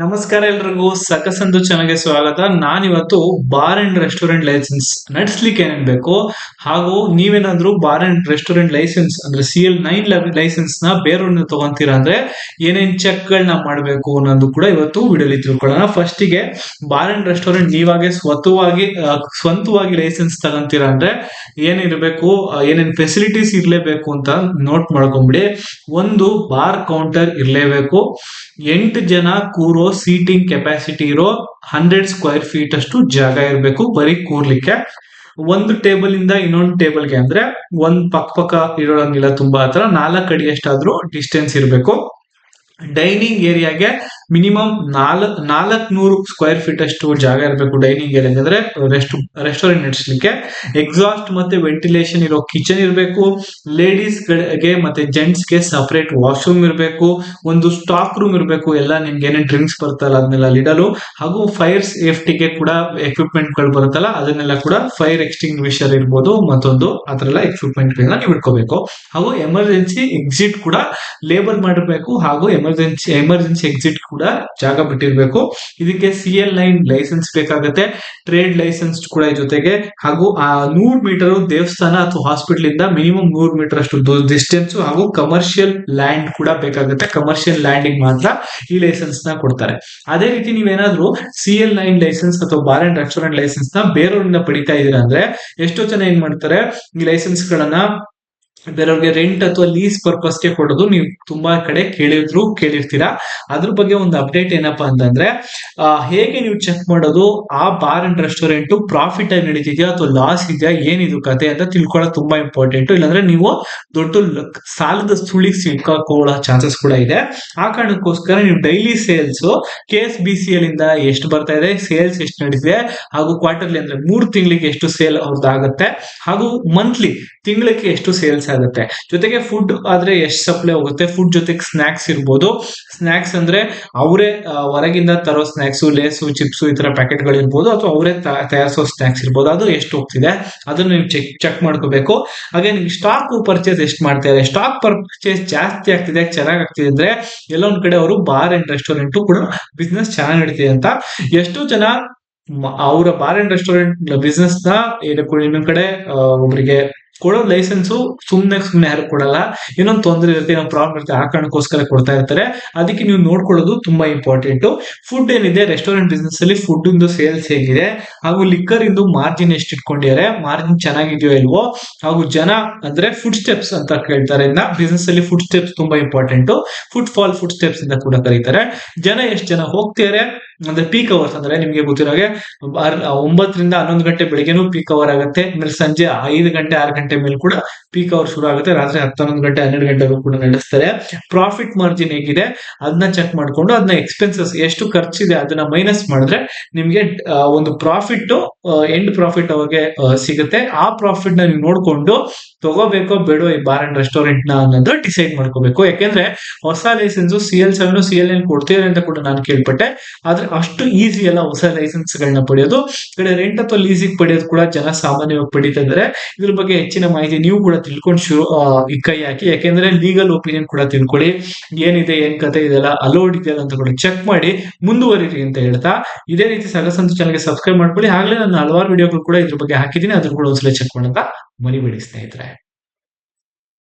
ನಮಸ್ಕಾರ ಎಲ್ರಿಗೂ ಸಕಸಂದು ಚಾನಲ್ಗೆ ಸ್ವಾಗತ. ನಾನಿವತ್ತು ಬಾರ್ ಅಂಡ್ ರೆಸ್ಟೋರೆಂಟ್ ಲೈಸೆನ್ಸ್ ನಡೆಸ್ಲಿಕ್ಕೆ ಏನೇನ್ ಬೇಕು ಹಾಗೂ ನೀವೇನಾದ್ರೂ ಬಾರ್ ಅಂಡ್ ರೆಸ್ಟೋರೆಂಟ್ ಲೈಸೆನ್ಸ್ ಅಂದ್ರೆ CL9 ಲೈಸೆನ್ಸ್ ನ ಬೇರೆಯವ್ರನ್ನ ತಗೊಂತೀರಾ ಅಂದ್ರೆ ಏನೇನ್ ಚೆಕ್ ಗಳನ್ನ ಮಾಡಬೇಕು ಅನ್ನೋದು ಕೂಡ ಇವತ್ತು ವಿಡಿಯೋಲಿ ತಿಳ್ಕೊಳ್ಳೋಣ. ಫಸ್ಟಿಗೆ ಬಾರ್ ಅಂಡ್ ರೆಸ್ಟೋರೆಂಟ್ ನೀವಾಗೆ ಸ್ವಂತವಾಗಿ ಲೈಸೆನ್ಸ್ ತಗೊಂತೀರಾ ಅಂದ್ರೆ ಏನಿರಬೇಕು, ಏನೇನ್ ಫೆಸಿಲಿಟೀಸ್ ಇರ್ಲೇಬೇಕು ಅಂತ ನೋಟ್ ಮಾಡ್ಕೊಂಬಿಡಿ. ಒಂದು ಬಾರ್ ಕೌಂಟರ್ ಇರ್ಲೇಬೇಕು. 8 ಜನ ಕೂರೋ ಸೀಟಿಂಗ್ ಕೆಪಾಸಿಟಿ ಇರೋ 100 ಸ್ಕ್ವೇರ್ ಫೀಟ್ ಅಷ್ಟು ಜಾಗ ಇರಬೇಕು ಬರೀ ಕೂರ್ಲಿಕ್ಕೆ. ಒಂದು ಟೇಬಲ್ ಇಂದ ಇನ್ನೊಂದು ಟೇಬಲ್ಗೆ ಅಂದ್ರೆ ಒಂದ್ ಪಕ್ಕ ಇರೋಂಗಿಲ್ಲ, ತುಂಬಾ ಹತ್ರ 4 ಅಡಿ ಎಷ್ಟಾದ್ರೂ ಡಿಸ್ಟೆನ್ಸ್ ಇರಬೇಕು. ಡೈನಿಂಗ್ ಏರಿಯಾಗೆ ಮಿನಿಮಮ್ 400 ಸ್ಕ್ವೇರ್ ಫೀಟ್ ಅಷ್ಟು ಜಾಗ ಇರಬೇಕು. ಡೈನಿಂಗ್ ಏರಿಯಾ ಅಂದ್ರೆ ರೆಸ್ಟೋರೆಂಟ್ ನಡೆಸಲಿಕ್ಕೆ. ಎಕ್ಸಾಸ್ಟ್ ಮತ್ತೆ ವೆಂಟಿಲೇಷನ್ ಇರೋ ಕಿಚನ್ ಇರಬೇಕು. ಲೇಡೀಸ್ ಗಳಿಗೆ ಮತ್ತೆ ಜೆಂಟ್ಸ್ ಗೆ ಸಪರೇಟ್ ವಾಶ್ರೂಮ್ ಇರಬೇಕು. ಒಂದು ಸ್ಟಾಕ್ ರೂಮ್ ಇರಬೇಕು, ಎಲ್ಲ ನಿಮ್ಗೆ ಏನೇನ್ ಡ್ರಿಂಕ್ಸ್ ಬರ್ತಲ್ಲ ಅದನ್ನೆಲ್ಲ ಇಡಲು. ಹಾಗೂ ಫೈರ್ ಸೇಫ್ಟಿಗೆ ಕೂಡ ಎಕ್ವಿಪ್ಮೆಂಟ್ ಗಳು ಬರುತ್ತಲ್ಲ ಅದನ್ನೆಲ್ಲ ಕೂಡ, ಫೈರ್ ಎಕ್ಸ್ಟಿಂಗ್ವಿಷರ್ ಇರ್ಬೋದು, ಮತ್ತೊಂದು ಅದರೆಲ್ಲ ಎಕ್ವಿಪ್ಮೆಂಟ್ ಗಳನ್ನ ನೀವು ಇಟ್ಕೋಬೇಕು. ಹಾಗೂ ಎಮರ್ಜೆನ್ಸಿ ಎಕ್ಸಿಟ್ ಕೂಡ ಲೇಬಲ್ ಮಾಡಿರ್ಬೇಕು. ಹಾಗೂ ಎಮರ್ಜೆನ್ಸಿ ಎಕ್ಸಿಟ್ ಕೂಡ ಜಾಗ ಬಿಟ್ಟಿರ್ಬೇಕು. ಇದಕ್ಕೆ CL9 ಲೈಸೆನ್ಸ್ ಬೇಕಾಗುತ್ತೆ, ಟ್ರೇಡ್ ಲೈಸೆನ್ಸ್ ಕೂಡ ಜೊತೆಗೆ. ಹಾಗೂ 100 ಮೀಟರ್ ದೇವಸ್ಥಾನ ಅಥವಾ ಹಾಸ್ಪಿಟಲ್ ಇಂದ ಮಿನಿಮಮ್ 100 ಮೀಟರ್ ಅಷ್ಟು ಡಿಸ್ಟೆನ್ಸ್. ಹಾಗೂ ಕಮರ್ಷಿಯಲ್ ಲ್ಯಾಂಡ್ ಕೂಡ ಬೇಕಾಗುತ್ತೆ. ಕಮರ್ಷಿಯಲ್ ಲ್ಯಾಂಡಿಂಗ್ ಮಾತ್ರ ಈ ಲೈಸೆನ್ಸ್ ನ ಕೊಡ್ತಾರೆ. ಅದೇ ರೀತಿ ನೀವೇನಾದ್ರೂ CL9 ಲೈಸೆನ್ಸ್ ಅಥವಾ ಬಾರ್ ಅಂಡ್ ರೆಸ್ಟೋರೆಂಟ್ ಲೈಸೆನ್ಸ್ ನ ಬೇರೆಯವರಿಂದ ಪಡಿತಾ ಇದೀರಾ ಅಂದ್ರೆ ಎಷ್ಟೋ ಜನ ಏನ್ ಮಾಡ್ತಾರೆ, ಈ ಲೈಸೆನ್ಸ್ ಗಳನ್ನ ಬೇರೆಯವ್ರಿಗೆ ರೆಂಟ್ ಅಥವಾ ಲೀಸ್ ಪರ್ಪಸ್ಗೆ ಕೊಡೋದು ನೀವು ತುಂಬಾ ಕಡೆ ಕೇಳಿರ್ತೀರಾ. ಅದ್ರ ಬಗ್ಗೆ ಒಂದು ಅಪ್ಡೇಟ್ ಏನಪ್ಪಾ ಅಂತಂದ್ರೆ, ಹೇಗೆ ನೀವು ಚೆಕ್ ಮಾಡೋದು ಆ ಬಾರ್ ಅಂಡ್ ರೆಸ್ಟೋರೆಂಟ್ ಪ್ರಾಫಿಟ್ ಆಗಿ ನಡೀತಿದ್ಯಾ ಅಥವಾ ಲಾಸ್ ಇದೆಯಾ, ಏನಿದು ಕತೆ ಅಂತ ತಿಳ್ಕೊಳ್ಳೋದು ತುಂಬಾ ಇಂಪಾರ್ಟೆಂಟ್. ಇಲ್ಲಾಂದ್ರೆ ನೀವು ದೊಡ್ಡ ಸಾಲದ ಸುಳಿಗೆ ಸಿಕ್ಕಾಕೊಳ್ಳೋ ಚಾನ್ಸಸ್ ಕೂಡ ಇದೆ. ಆ ಕಾರಣಕ್ಕೋಸ್ಕರ ನೀವು ಡೈಲಿ ಸೇಲ್ಸ್ KSBCL ಇಂದ ಎಷ್ಟು ಬರ್ತಾ ಇದೆ, ಸೇಲ್ಸ್ ಎಷ್ಟು ನಡೀತಿದೆ, ಹಾಗೂ ಕ್ವಾರ್ಟರ್ಲಿ ಅಂದ್ರೆ 3 ತಿಂಗಳಿಗೆ ಎಷ್ಟು ಸೇಲ್ ಅವ್ರದ್ದು ಆಗುತ್ತೆ, ಹಾಗೂ ಮಂತ್ಲಿ ತಿಂಗಳಿಗೆ ಎಷ್ಟು ಸೇಲ್ಸ್ ಆಗುತ್ತೆ. ಜೊತೆಗೆ ಫುಡ್ ಆದ್ರೆ ಎಷ್ಟು ಸಪ್ಲೈ ಹೋಗುತ್ತೆ, ಫುಡ್ ಜೊತೆಗೆ ಸ್ನಾಕ್ಸ್ ಇರ್ಬೋದು. ಸ್ನಾಕ್ಸ್ ಅಂದ್ರೆ ಅವರೇ ಹೊರಗಿಂದ ತರೋ ಸ್ನಾಕ್ಸ್, ಲೇಸು, ಚಿಪ್ಸು ಈ ತರ ಪ್ಯಾಕೆಟ್ ಗಳು ಇರ್ಬೋದು, ಅಥವಾ ಅವರೇ ತಯಾರಿಸೋ ಸ್ನಾಕ್ಸ್ ಇರ್ಬೋದು. ಅದು ಎಷ್ಟು ಹೋಗ್ತಿದೆ ಅದನ್ನ ನೀವು ಚೆಕ್ ಮಾಡ್ಕೋಬೇಕು. ಹಾಗೆ ನೀವು ಸ್ಟಾಕ್ ಪರ್ಚೇಸ್ ಎಷ್ಟು ಮಾಡ್ತಾ ಇದ್ದಾರೆ, ಸ್ಟಾಕ್ ಪರ್ಚೇಸ್ ಜಾಸ್ತಿ ಆಗ್ತಿದೆ, ಚೆನ್ನಾಗ್ ಆಗ್ತಿದೆ ಅಂದ್ರೆ ಎಲ್ಲೊಂದ್ ಕಡೆ ಅವರು ಬಾರ್ ಅಂಡ್ ರೆಸ್ಟೋರೆಂಟ್ ಕೂಡ ಬಿಸ್ನೆಸ್ ಚೆನ್ನಾಗಿ ನಡೀತಿದೆ ಅಂತ. ಎಷ್ಟೋ ಜನ ಅವರ ಬಾರ್ ಅಂಡ್ ರೆಸ್ಟೋರೆಂಟ್ ಬಿಸ್ನೆಸ್ ನ ಇನ್ನೊಂದ್ ಕಡೆ ಒಬ್ಬರಿಗೆ ಕೊಡೋ ಲೈಸೆನ್ಸು ಸುಮ್ನೆ ಯಾರು ಕೊಡಲ್ಲ. ಇನ್ನೊಂದು ತೊಂದರೆ ಇರುತ್ತೆ, ಏನೋ ಪ್ರಾಬ್ಲಮ್ ಇರುತ್ತೆ, ಆ ಕಾರಣಕ್ಕೋಸ್ಕರ ಕೊಡ್ತಾ ಇರ್ತಾರೆ. ಅದಕ್ಕೆ ನೀವು ನೋಡ್ಕೊಳ್ಳೋದು ತುಂಬಾ ಇಂಪಾರ್ಟೆಂಟ್. ಫುಡ್ ಏನಿದೆ ರೆಸ್ಟೋರೆಂಟ್ ಬಿಸ್ನೆಸ್ ಅಲ್ಲಿ, ಫುಡ್ ಇಂದು ಸೇಲ್ಸ್ ಹೇಗಿದೆ, ಹಾಗೂ ಲಿಕ್ಕರ್ ಇಂದು ಮಾರ್ಜಿನ್ ಎಷ್ಟು ಇಟ್ಕೊಂಡಿದ್ದಾರೆ, ಮಾರ್ಜಿನ್ ಚೆನ್ನಾಗಿದೆಯೋ ಇಲ್ವೋ. ಹಾಗೂ ಜನ ಅಂದ್ರೆ ಫುಡ್ ಸ್ಟೆಪ್ಸ್ ಅಂತ ಕೇಳ್ತಾರೆ. ಬಿಸ್ನೆಸ್ ಅಲ್ಲಿ ಫುಡ್ ಸ್ಟೆಪ್ಸ್ ತುಂಬಾ ಇಂಪಾರ್ಟೆಂಟ್. ಫುಡ್ ಸ್ಟೆಪ್ಸ್ ಅಂತ ಕೂಡ ಕರೀತಾರೆ. ಜನ ಎಷ್ಟು ಜನ ಹೋಗ್ತಿದ್ದಾರೆ ಅಂದ್ರೆ ಪೀಕ್ ಅವರ್ಸ್, ಅಂದ್ರೆ ನಿಮ್ಗೆ ಗೊತ್ತಿರೋಗೆ 9 ರಿಂದ 11 ಗಂಟೆ ಬೆಳಿಗ್ಗೆನೂ ಪೀಕ್ ಅವರ್ ಆಗುತ್ತೆ. ಆಮೇಲೆ ಸಂಜೆ 5 ಗಂಟೆ 6 ಗಂಟೆ ಮೇಲೆ ಕೂಡ ಪೀಕ್ ಅವರ್ ಶುರು ಆಗುತ್ತೆ. ರಾತ್ರಿ 10 11 ಗಂಟೆ 12 ಗಂಟೆವರೆಗೂ ಕೂಡ ನಡೆಸ್ತಾರೆ. ಪ್ರಾಫಿಟ್ ಮಾರ್ಜಿನ್ ಹೇಗಿದೆ ಅದನ್ನ ಚೆಕ್ ಮಾಡ್ಕೊಂಡು, ಅದನ್ನ ಎಕ್ಸ್ಪೆನ್ಸಸ್ ಎಷ್ಟು ಖರ್ಚಿದೆ ಅದನ್ನ ಮೈನಸ್ ಮಾಡಿದ್ರೆ ನಿಮ್ಗೆ ಒಂದು ಪ್ರಾಫಿಟ್, ಎಂಡ್ ಪ್ರಾಫಿಟ್ ಅವ್ರಿಗೆ ಸಿಗುತ್ತೆ. ಆ ಪ್ರಾಫಿಟ್ ನ ನೀವು ನೋಡ್ಕೊಂಡು ತಗೋಬೇಕೋ ಬೇಡೋ ಈ ಬಾರ್ ಅಂಡ್ ರೆಸ್ಟೋರೆಂಟ್ ನ ಅನ್ನೋದು ಡಿಸೈಡ್ ಮಾಡ್ಕೋಬೇಕು. ಯಾಕೆಂದ್ರೆ ಹೊಸ ಲೈಸೆನ್ಸ್ CL7 CL9 ಕೊಡ್ತೀರಾ ಅಂತ ಕೂಡ ನಾನು ಕೇಳ್ಪಟ್ಟೆ. ಆದ್ರೆ ಅಷ್ಟು ಈಸಿ ಅಲ್ಲ ಹೊಸ ಲೈಸೆನ್ಸ್ ಗಳನ್ನ ಪಡೆಯೋದು. ಕಡೆ ರೆಂಟ್ ಅಥವಾ ಲೀಸಿಗೆ ಪಡೆಯೋದು ಕೂಡ ಜನ ಸಾಮಾನ್ಯವಾಗಿ ಪಡಿತಾ ಇದ್ದಾರೆ. ಇದ್ರ ಬಗ್ಗೆ ಹೆಚ್ಚಿನ ಮಾಹಿತಿ ನೀವು ಕೂಡ ತಿಳ್ಕೊಂಡು ಕೈ ಹಾಕಿ. ಯಾಕೆಂದ್ರೆ ಲೀಗಲ್ ಒಪಿನಿಯನ್ ಕೂಡ ತಿಳ್ಕೊಳ್ಳಿ, ಏನಿದೆ ಏನ್ ಕತೆ ಇದೆಲ್ಲ ಅಲೋಡ್ ಇದೆಯಲ್ಲ ಅಂತ ಕೂಡ ಚೆಕ್ ಮಾಡಿ ಮುಂದುವರಿರಿ ಅಂತ ಹೇಳ್ತಾ, ಇದೇ ರೀತಿ ಸಗಸಂತು ಚಾನಲ್ಗೆ ಸಬ್ಸ್ಕ್ರೈಬ್ ಮಾಡ್ಕೊಳ್ಳಿ. ಆಗ್ಲೇ ನಾನು ಹಲವಾರು ವಿಡಿಯೋಗಳು ಕೂಡ ಇದ್ರ ಬಗ್ಗೆ ಹಾಕಿದ್ದೀನಿ, ಅದ್ರ ಕೂಡ ಒಂದ್ಸಲ ಚೆಕ್ ಮಾಡೋಣ ಮರಿಬೇಡಿ ಸ್ನೇಹಿತರೆ.